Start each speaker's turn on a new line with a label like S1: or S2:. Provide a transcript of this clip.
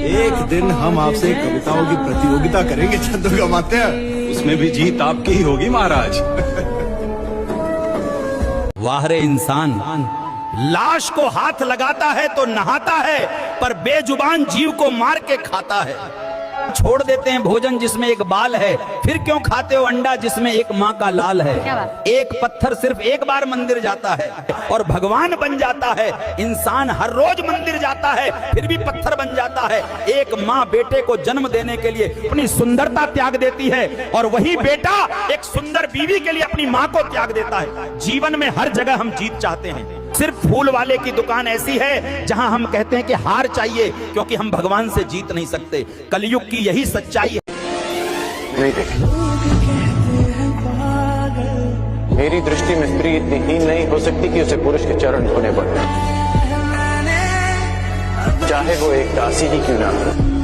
S1: एक दिन हम आपसे कविताओं की प्रतियोगिता करेंगे चंद्रका मात्या। उसमें भी जीत आपकी ही होगी महाराज।
S2: वाह रे इंसान, लाश को हाथ लगाता है तो नहाता है, पर बेजुबान जीव को मार के खाता है। छोड़ देते हैं भोजन जिसमें एक बाल है, फिर क्यों खाते हो अंडा जिसमें एक माँ का लाल है। एक पत्थर सिर्फ एक बार मंदिर जाता है और भगवान बन जाता है। इंसान हर रोज मंदिर जाता है फिर भी पत्थर बन जाता है। एक माँ बेटे को जन्म देने के लिए अपनी सुंदरता त्याग देती है और वही बेटा एक सुंदर बीवी के लिए अपनी माँ को त्याग देता है। जीवन में हर जगह हम जीत चाहते हैं, सिर्फ फूल वाले की दुकान ऐसी है जहां हम कहते हैं कि हार चाहिए, क्योंकि हम भगवान से जीत नहीं सकते। कलयुग की यही सच्चाई है।
S3: नहीं देखी, मेरी दृष्टि में स्त्री इतनी हीन नहीं हो सकती कि उसे पुरुष के चरण धोने पड़े, चाहे वो एक दासी ही क्यों ना हो।